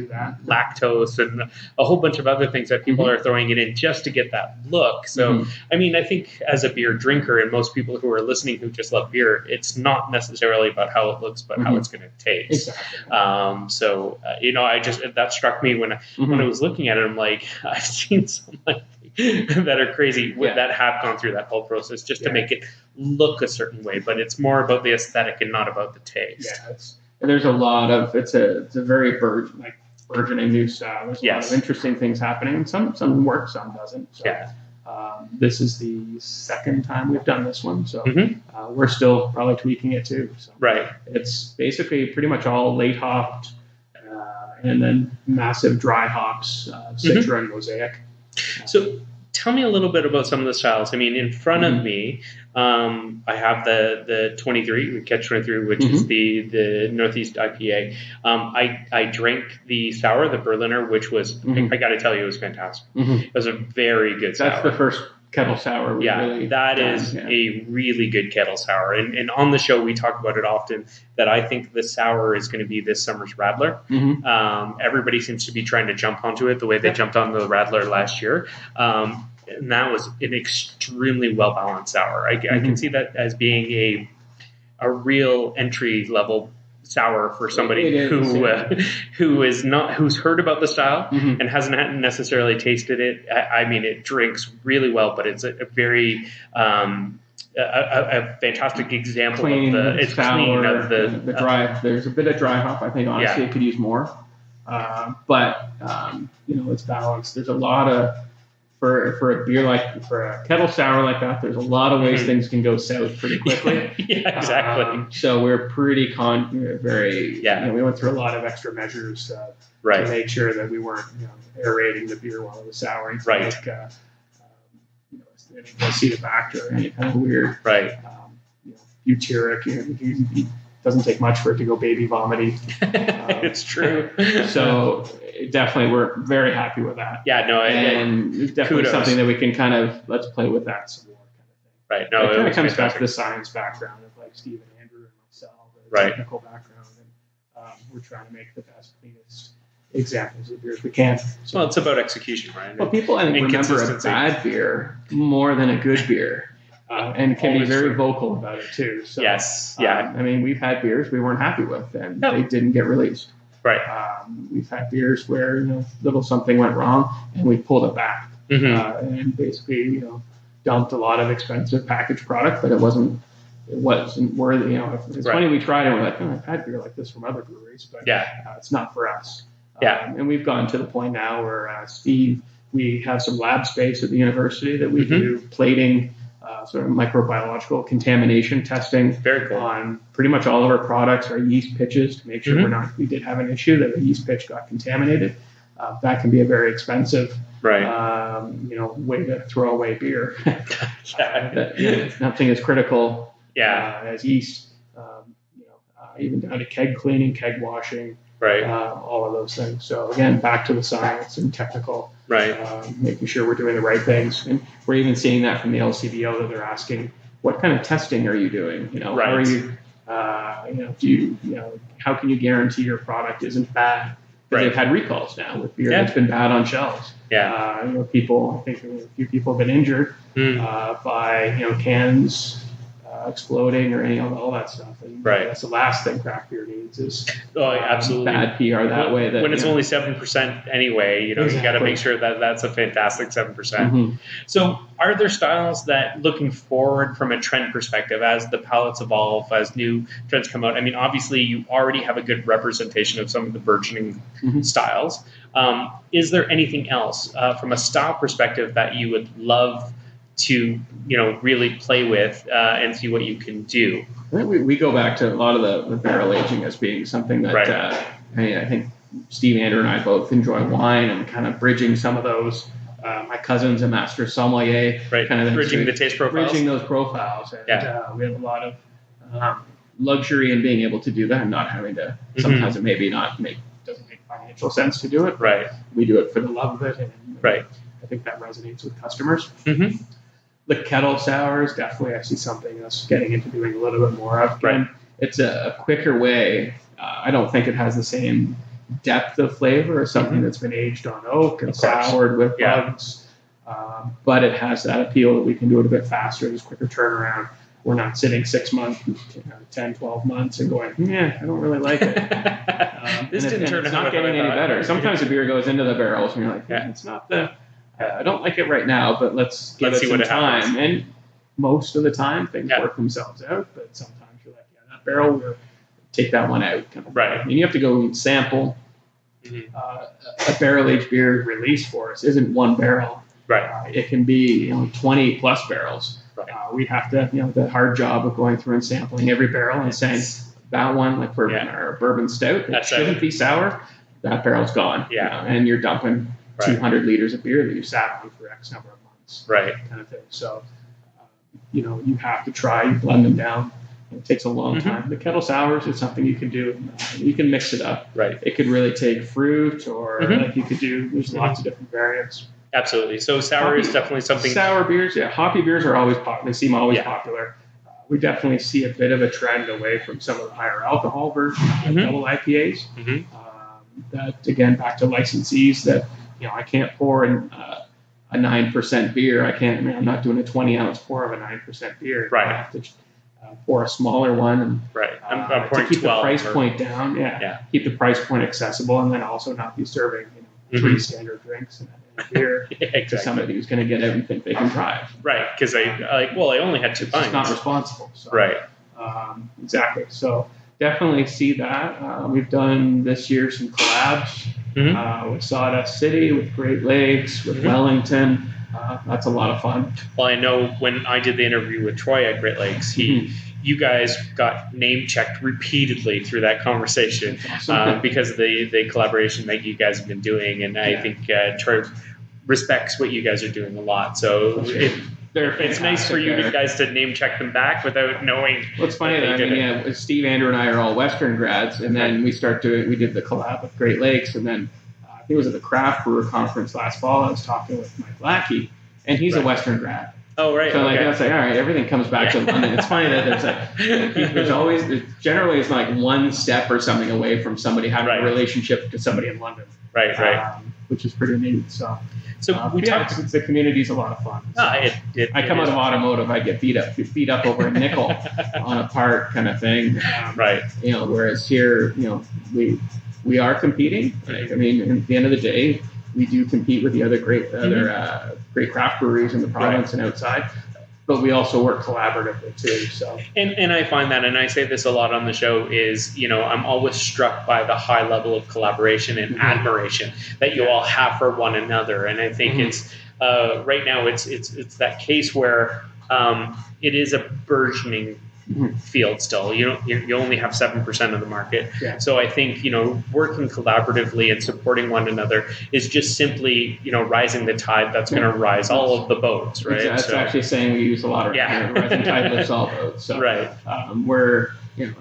that. Lactose and a whole bunch of other things that people are throwing it in just to get that look. So, I think as a beer drinker, and most people who are listening who just love beer, it's not necessarily about how it looks, but how it's going to taste. Exactly. That struck me when I was looking at it. I'm like, I've seen some that are crazy that have gone through that whole process just to make it look a certain way, but it's more about the aesthetic and not about the taste. There's a lot of it's a very burgeoning new style. There's a lot of interesting things happening, and some work, some doesn't. So, this is the second time we've done this one, so we're still probably tweaking it too. So. It's basically pretty much all late hopped, and then massive dry hops, Citra and Mosaic. So tell me a little bit about some of the styles. In front of me, I have the 23, Catch 23, which is the Northeast IPA. I drank the sour, the Berliner, which was, I got to tell you, it was fantastic. It was a very good sour. That's the first kettle sour. That is a really good kettle sour. And on the show, we talk about it often, that I think the sour is going to be this summer's Radler. Everybody seems to be trying to jump onto it the way they jumped on the Radler last year. And that was an extremely well-balanced sour. I can see that as being a real entry-level sour for somebody who's heard about the style and hasn't necessarily tasted it. It drinks really well, but it's a very a fantastic example Clean, of the. It's clean sour, of the dry. There's a bit of dry hop. I think honestly it could use more, but it's balanced. There's a lot of for a beer for a kettle sour like that. There's a lot of ways things can go south pretty quickly. Yeah, exactly. So we're pretty we went through a lot of extra measures to make sure that we weren't aerating the beer while it was souring. Right. Acetobacter or any kind of weird. Right. Butyric. It doesn't take much for it to go baby vomity. It's true. So definitely, we're very happy with that. Yeah. No. And it's definitely something that we can kind of let's play with that some more kind of thing. Right. No. It kind of comes back to the science background of like Steve and Andrew and myself, the technical background, and we're trying to make the best, cleanest examples of beers we can. So, well, it's about execution, right? Well, people I think remember a bad beer more than a good beer. And can be very vocal about it too. So, yes, yeah. I mean, we've had beers we weren't happy with, and they didn't get released. Right. We've had beers where little something went wrong, and we pulled it back, and basically dumped a lot of expensive packaged product, but it wasn't worthy. It's funny, we tried it, and we're like, I've had beer like this from other breweries, but it's not for us. And we've gone to the point now where Steve, we have some lab space at the university that we do plating. Sort of microbiological contamination testing on pretty much all of our products, our yeast pitches, to make sure we did have an issue that the yeast pitch got contaminated. That can be a very expensive, way to throw away beer. Nothing as critical as yeast. Even down to keg cleaning, keg washing, all of those things. So again, back to the science and technical. Making sure we're doing the right things, and we're even seeing that from the LCBO that they're asking, what kind of testing are you doing? How are you? How can you guarantee your product isn't bad? They've had recalls now with beer that's been bad on shelves. People. I think a few people have been injured by cans exploding or all that stuff. And that's the last thing craft beer needs is absolutely bad PR that way. That when it's only 7% anyway, you got to make sure that that's a fantastic 7%. So, are there styles that, looking forward from a trend perspective, as the palettes evolve, as new trends come out? I mean, obviously, you already have a good representation of some of the burgeoning styles. Is there anything else from a style perspective that you would love to really play with and see what you can do? I think we go back to a lot of the barrel aging as being something that I think Steve, Andrew, and I both enjoy wine and kind of bridging some of those. My cousin's a master sommelier, kind of bridging the taste profiles, bridging those profiles, and we have a lot of luxury in being able to do that and not having to. Sometimes it maybe doesn't make financial sense to do it. We do it for the love of it, and I think that resonates with customers. The kettle sours, definitely I see something that's getting into doing a little bit more of. It's a quicker way. I don't think it has the same depth of flavor as something that's been aged on oak and soured with bugs. But it has that appeal that we can do it a bit faster. There's quicker turnaround. We're not sitting 6 months, 10, 12 months and going, I don't really like it. This didn't turn out. It's not getting any better. Sometimes the beer goes into the barrels and you're like, it's not I don't like it right now, but let's give it some time. Happens. And most of the time, things work themselves out. But sometimes you're like, that barrel, we'll take that one out. And you have to go and sample. A barrel-aged beer release for us isn't one barrel. It can be 20 plus barrels. We have to, the hard job of going through and sampling every barrel and saying, that one, like for our bourbon stout, that shouldn't be sour. That barrel's gone. And you're dumping 200 liters of beer that you sat on for X number of months, kind of thing. So, you have to try, you blend them down. It takes a long time. The kettle sours is something you can do. You can mix it up. It could really take fruit, or like you could do. There's lots of different variants. Absolutely. So sour is definitely something. Sour beers, hoppy beers are always popular. They seem always popular. We definitely see a bit of a trend away from some of the higher alcohol versions, like double IPAs. That again, back to licensees that. I can't pour in a 9% beer. I'm not doing a 20-ounce pour of a 9% beer. I have to pour a smaller one. And, I'm to keep the price point down. Keep the price point accessible, and then also not be serving 3 standard drinks in beer Exactly. to somebody who's going to get everything they can drive. Right, because I only had 2 It's pints. just not responsible. So, Right. Exactly. So definitely see that. We've done this year some collabs with Sawdust City, with Great Lakes, with Wellington. That's a lot of fun. Well, I know when I did the interview with Troy at Great Lakes, you guys got name checked repeatedly through that conversation Awesome. because of the collaboration that you guys have been doing, and I think Troy respects what you guys are doing a lot. So it's nice for you guys to name check them back without knowing. Well, it's funny that Steve, Andrew, and I are all Western grads, and then we did the collab with Great Lakes, and then I think it was at the Craft Brewer Conference last fall. I was talking with Mike Lackey, and he's a Western grad. Oh, right. So I was like, all right, everything comes back to London. It's funny that generally it's like one step or something away from somebody having a relationship to somebody in London. Right. Which is pretty neat. So we talked. The community's a lot of fun. So I come out of automotive, I get beat up over a nickel on a part kind of thing. Right. Whereas here, we are competing. Right? I mean, at the end of the day, we do compete with the other great craft breweries in the province and outside, but we also work collaboratively too. So and I find that, and I say this a lot on the show, is I'm always struck by the high level of collaboration and admiration that you all have for one another, and I think it's right now it's that case where it is a burgeoning field still. You only have 7% of the market. Yeah. So I think working collaboratively and supporting one another is just simply rising the tide that's going to rise all of the boats, right? That's actually saying we use a lot of rising tide lifts all boats. So we're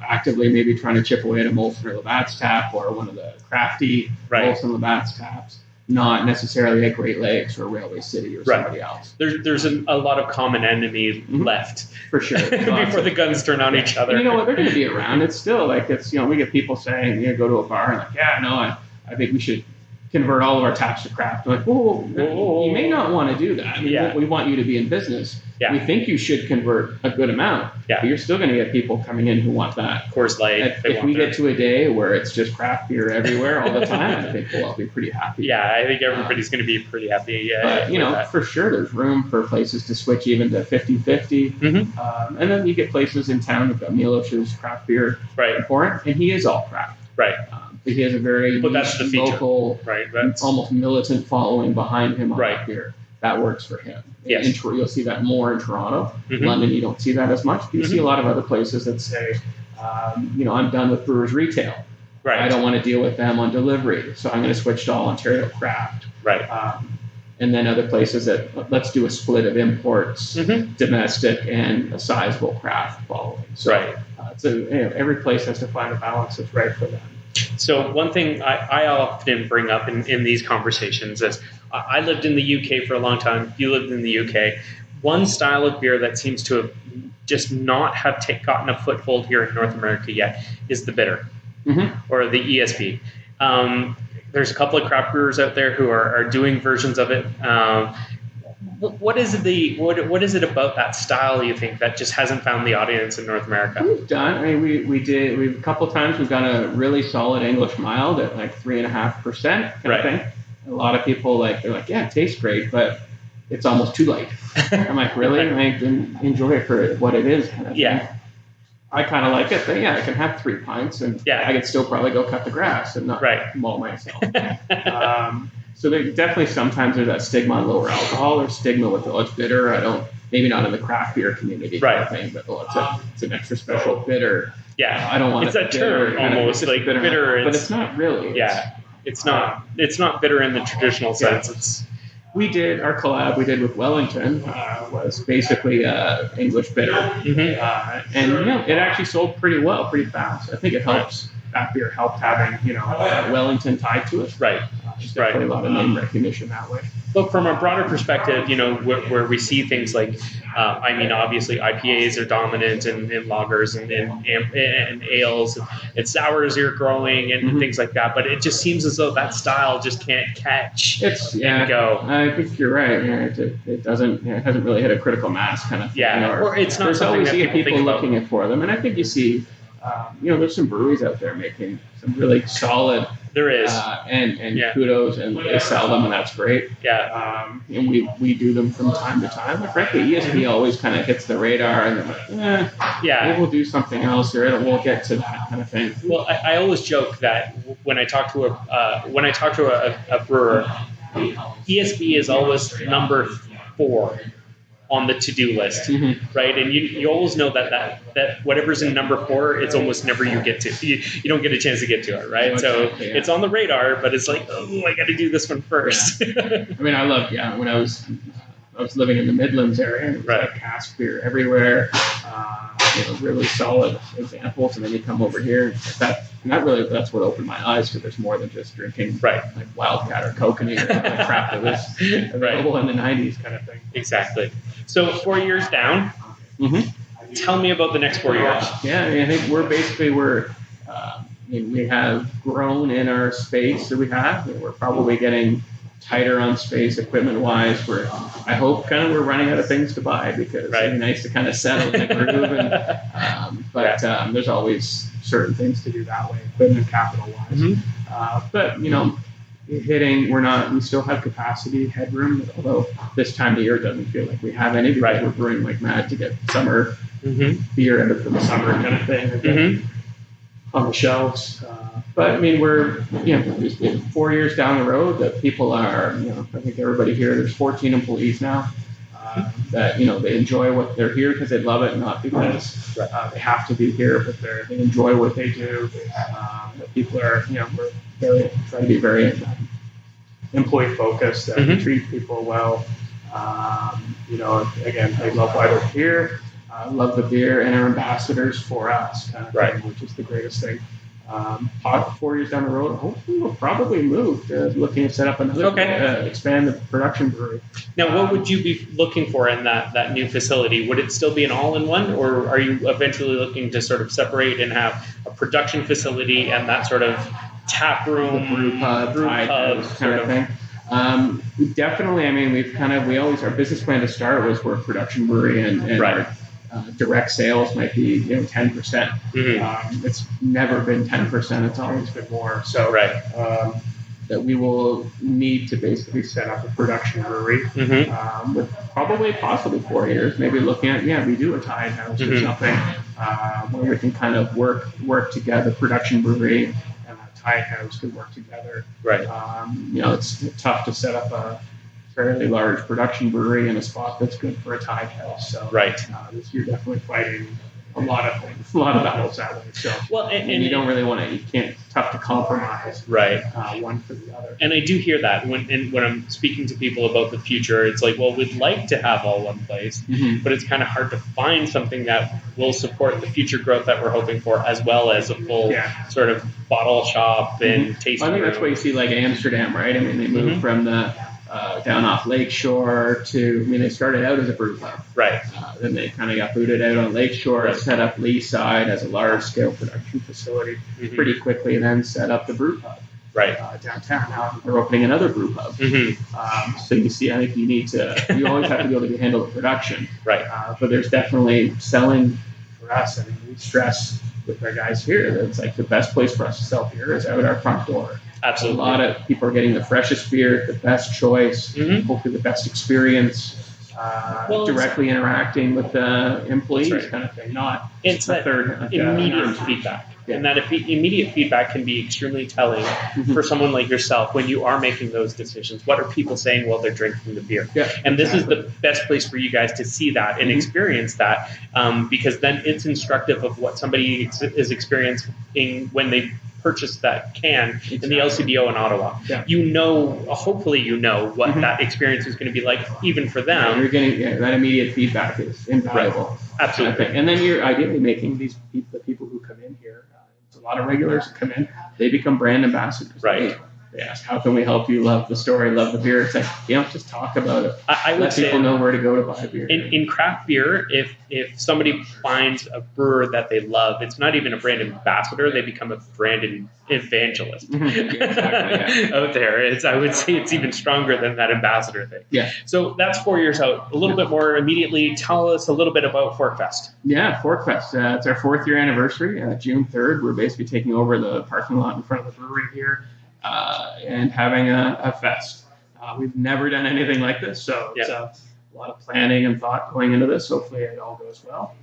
actively maybe trying to chip away at a Molson or Labatt's tap or one of the crafty Molson Labatt's taps. Not necessarily at Great Lakes or Railway City or somebody else. There's a lot of common enemy left for sure before the guns turn on each other. And you know what? They're going to be around. It's still like we get people saying go to a bar and I think we should convert all of our taps to craft. I'm like, whoa, you may not want to do that. We want you to be in business. Yeah. We think you should convert a good amount. Yeah. But you're still going to get people coming in who want that. Coors Light. If we get to a day where it's just craft beer everywhere all the time, I think we'll all be pretty happy. Yeah, I think everybody's going to be pretty happy. But, for sure, there's room for places to switch even to 50-50. And then you get places in town. We've got Milosh's craft beer pouring, and he is all craft. Right. But he has a very local, almost militant following behind him on that beer. That works for him. Yes. You'll see that more in Toronto. London, you don't see that as much. You see a lot of other places that say, I'm done with brewers retail. Right. I don't want to deal with them on delivery, so I'm going to switch to all Ontario craft. Right. And then other places that let's do a split of imports, domestic, and a sizable craft following. So, every place has to find a balance that's right for them. So one thing I often bring up in these conversations is I lived in the UK for a long time. You lived in the UK. One style of beer that seems to have just not have gotten a foothold here in North America yet is the bitter or the ESB. There's a couple of craft brewers out there who are doing versions of it. What is it about that style you think that just hasn't found the audience in North America? We've done. I mean, we've a couple times we've done a really solid English mild at like 3.5% kind of thing. A lot of people they're like, yeah, it tastes great, but it's almost too light. I'm like, really? And I enjoy it for what it is. Kind of thing. I kind of like it, but I can have 3 pints and I could still probably go cut the grass and not maul myself. So there definitely sometimes there's that stigma on lower alcohol or stigma with it's bitter. Maybe not in the craft beer community kind of thing, but it's an extra special bitter. Yeah, I don't want it's a term almost like bitter, but it's not really. Yeah, it's not bitter in the traditional sense. It's our collab we did with Wellington was basically English bitter, and it actually sold pretty well, pretty fast. I think it helps. That beer helped having Wellington tied to it. Right. Definitely a lot of name recognition that way. But from a broader perspective, where we see things like, obviously IPAs are dominant and lagers and ales and sours are growing and things like that. But it just seems as though that style just can't catch and go. I think you're right. It doesn't. It hasn't really hit a critical mass kind of thing. Yeah, or it's not there's something always that people looking for them, and I think you see. there's some breweries out there making some really solid. There is. And kudos, and they sell them, and that's great. Yeah. And we do them from time to time. But frankly, ESB always kind of hits the radar, and they're like, maybe we'll do something else, or we'll get to that kind of thing. Well, I always joke that when I talk to a brewer, ESB is always number 4 on the to-do list, right? And you always know that whatever's in number 4, it's almost never you get to. You don't get a chance to get to it, right? So it's on the radar, but it's like, I got to do this one first. I mean, I loved, when I was living in the Midlands area, and it was like cask beer everywhere, really solid examples, and then you come over here, that's what opened my eyes, because there's more than just drinking like Wildcat or Kokanee or the crap that was available in the 90s kind of thing. Exactly. So 4 years down, tell me about the next 4 years. Yeah, I mean, I think we have grown in our space that we have. We're probably getting tighter on space equipment-wise. I hope we're running out of things to buy, because it'd be nice to kind of settle in the groove. But there's always certain things to do that way, equipment capital-wise. But we still have capacity, headroom, although this time of the year it doesn't feel like we have any, because we're brewing like mad to get summer beer out for the summer kind of thing on the shelves. But I mean, we're 4 years down the road that people are, I think everybody here, there's 14 employees now that, they enjoy what they're here because they love it, not because they have to be here, but they enjoy what they do. That people are, we're trying to be very employee focused, we treat people well. Again, they love why they're here, love the beer, and are ambassadors for us, kind of thing, which is the greatest thing. 4 years down the road, hopefully we'll probably move to looking to set up another, expand the production brewery. Now, what would you be looking for in that new facility? Would it still be an all-in-one, or are you eventually looking to sort of separate and have a production facility and that sort of tap room, brew pub kind of thing? We definitely, I mean, our business plan to start was we're a production brewery, and our direct sales might be 10%. It's never been 10%. It's always been more. So that we will need to basically set up a production brewery with possibly 4 years, maybe looking at we do a tied house or something where we can kind of work together, production brewery and a tied house can work together. It's tough to set up a fairly large production brewery in a spot that's good for a tied house. So this year definitely fighting a lot of battles that way. So and you don't really want to. It's tough to compromise one for the other. And I do hear that when I'm speaking to people about the future, it's like, well, we'd like to have all one place, but it's kind of hard to find something that will support the future growth that we're hoping for, as well as a full sort of bottle shop and tasting. I think that's why you see like Amsterdam, right? I mean, they moved from the down off Lakeshore they started out as a brew pub. Then they kind of got booted out on Lakeshore, set up Leaside as a large scale production facility pretty quickly, and then set up the brew pub downtown. Now they're opening another brew pub. So you see, I think you always have to be able to handle the production. But there's definitely selling for us. I mean, we stress with our guys here that it's like the best place for us to sell beer is out our front door. Absolutely. A lot of people are getting the freshest beer, the best choice, hopefully the best experience, directly interacting with the employees kind of thing, not it's a third immediate feedback. And that immediate feedback can be extremely telling for someone like yourself when you are making those decisions. What are people saying while they're drinking the beer? And this is the best place for you guys to see that and experience that, because then it's instructive of what somebody is experiencing when they purchase that can in the LCBO in Ottawa. Hopefully what that experience is going to be like, even for them. You're getting that immediate feedback is invaluable. Absolutely. And then you're ideally making the people who come in here. It's a lot of regulars who come in. They become brand ambassadors. They they ask, how can we help you love the story, love the beer? It's like, just talk about it. I would Let say people know where to go to buy beer. in craft beer, if somebody finds a brewer that they love, it's not even a brand ambassador; they become a brand evangelist out there. I would say it's even stronger than that ambassador thing. Yeah. So that's 4 years out. A little bit more immediately. Tell us a little bit about Fork Fest. Yeah, Fork Fest. It's our 4th year anniversary. June 3rd, we're basically taking over the parking lot in front of the brewery here and having a fest. We've never done anything like this, so it's a lot of planning and thought going into this. Hopefully it all goes well.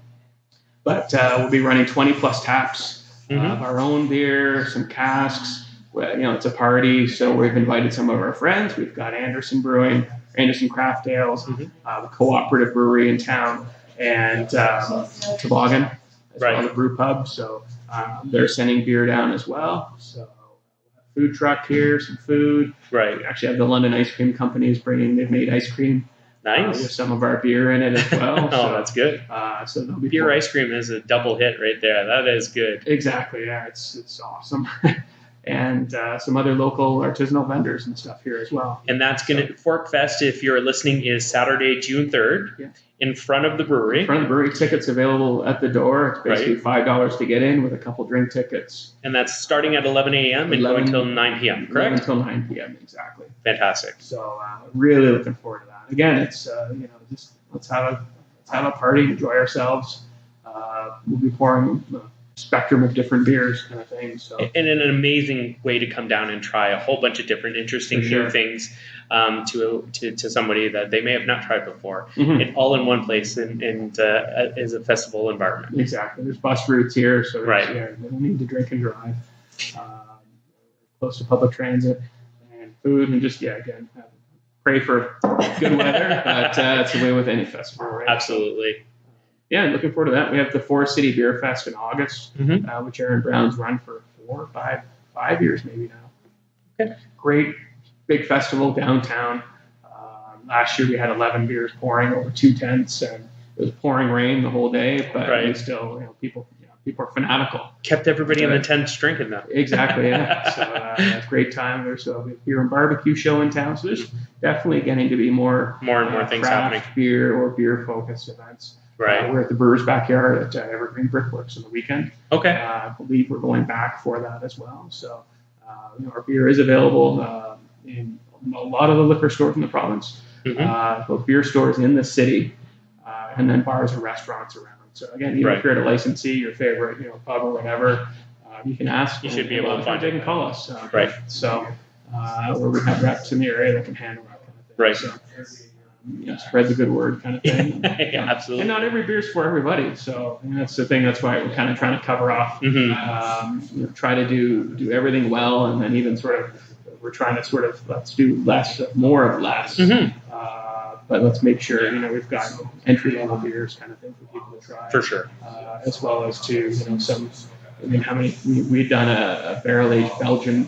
But we'll be running 20 plus taps of our own beer, some casks. Well, it's a party, so we've invited some of our friends. We've got Anderson Brewing, Anderson Craft Ales, the cooperative brewery in town, and Toboggan, as well, the brew pub. So they're sending beer down as well. So food truck here, some food. Right. We actually have the London Ice Cream Company they've made ice cream. Nice. With some of our beer in it as well. That's good. So there'll be beer ice cream is a double hit right there. That is good. Exactly. Yeah, it's awesome. And some other local artisanal vendors and stuff here as well. And that's going to Fork Fest, if you're listening, is Saturday, June 3rd, in front of the brewery. In front of the brewery, tickets available at the door. It's basically $5 to get in with a couple drink tickets. And that's starting at 11 a.m. and going until 9 p.m., correct? Until 9 p.m., exactly. Fantastic. So really looking forward to that. Again, it's just let's have a party, enjoy ourselves. We'll be pouring spectrum of different beers kind of thing. So and an amazing way to come down and try a whole bunch of different interesting new things to somebody that they may have not tried before. It all in one place and is a festival environment. Exactly. There's bus routes here, so they don't need to drink and drive. Close to public transit and food, and just again pray for good weather. But it's the way with any festival, right? Absolutely. Yeah, looking forward to that. We have the Forest City Beer Fest in August, which Aaron Brown's run for 4 or 5 years maybe now. Okay. Great big festival downtown. Last year we had 11 beers pouring over 2 tents, and it was pouring rain the whole day, but we still, people are fanatical. Kept everybody in the tents drinking them. Exactly, yeah. So it's a great time. There's a beer and barbecue show in town, so there's definitely getting to be more and more things happening. Beer or beer focused events. Right. We're at the Brewer's Backyard at Evergreen Brickworks on the weekend. Okay. I believe we're going back for that as well. So our beer is available in a lot of the liquor stores in the province, both beer stores in the city, and then bars and restaurants around. So again, even if you're at a licensee, your favorite pub or whatever, you can ask. You should be able to find it. They can call us. Right. So where we have reps in the area that can handle that kind of thing. Right. So, spread the good word kind of thing. Absolutely. And not every beer's for everybody. So that's the thing. That's why we're kind of trying to cover off, try to do everything well. And then even we're trying to let's do more of less. But let's make sure, we've got entry level beers kind of thing for people to try. For sure. As well as how many, we've done a barrel aged Belgian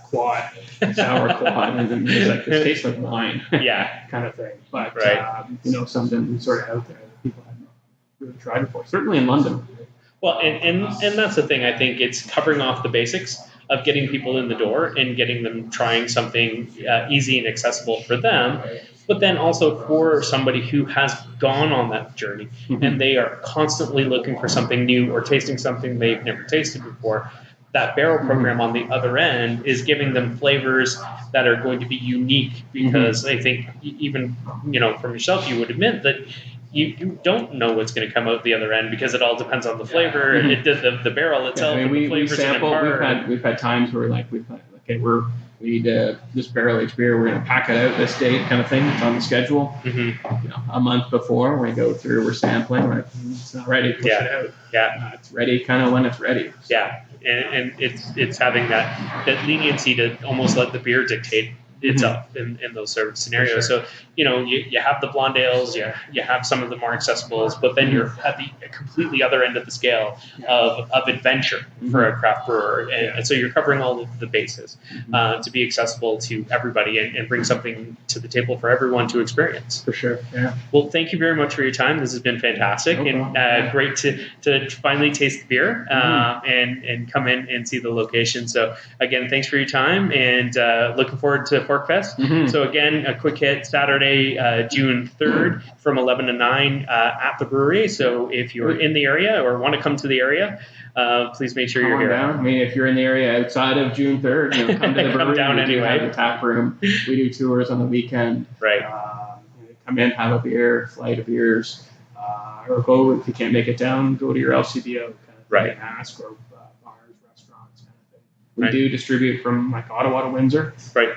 quad, sour quad, and then it's like, this tastes like wine. Kind of thing. But, something sort of out there that people haven't really tried before, certainly in London. Well, and that's the thing. I think it's covering off the basics of getting people in the door and getting them trying something easy and accessible for them, but then also for somebody who has gone on that journey and they are constantly looking for something new or tasting something they've never tasted before. That barrel program on the other end is giving them flavors that are going to be unique, because I think even, from yourself, you would admit that you don't know what's going to come out the other end, because it all depends on the flavor, the barrel itself. We sample. We've had times where we need this barrel aged beer. We're going to pack it out this date, kind of thing. It's on the schedule. A month before, we go through, we're sampling. Right, it's not ready. Push it out. It's ready, kind of when it's ready. And it's having that leniency to almost let the beer dictate itself in those sort of scenarios. Sure. So, you have the blonde ales, you have some of the more accessibles, but then you're at the completely other end of the scale of adventure for a craft brewer. And so you're covering all of the bases to be accessible to everybody and bring something to the table for everyone to experience. For sure, yeah. Well, thank you very much for your time. This has been fantastic and great to finally taste the beer and come in and see the location. So again, thanks for your time and looking forward to Fork Fest. So again, a quick hit Saturday, June 3rd from 11 to 9 at the brewery. So if you're in the area or want to come to the area, please make sure you're here. Down. I mean, if you're in the area outside of June 3rd, come to the brewery. Come down anyway. We have the tap room. We do tours on the weekend. Right. Come in, have a beer, flight of beers, or go if you can't make it down, go to your LCBO kind of thing and ask, or bars, restaurants kind of thing. We do distribute from like Ottawa to Windsor. Right.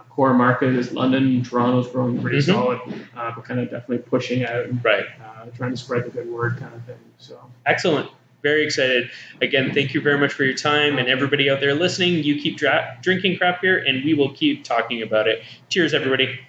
Core market is London. Toronto's growing pretty solid. We're kind of definitely pushing out and trying to spread the good word kind of thing. So excellent. Very excited. Again, thank you very much for your time. And everybody out there listening, you keep drinking craft beer and we will keep talking about it. Cheers, everybody.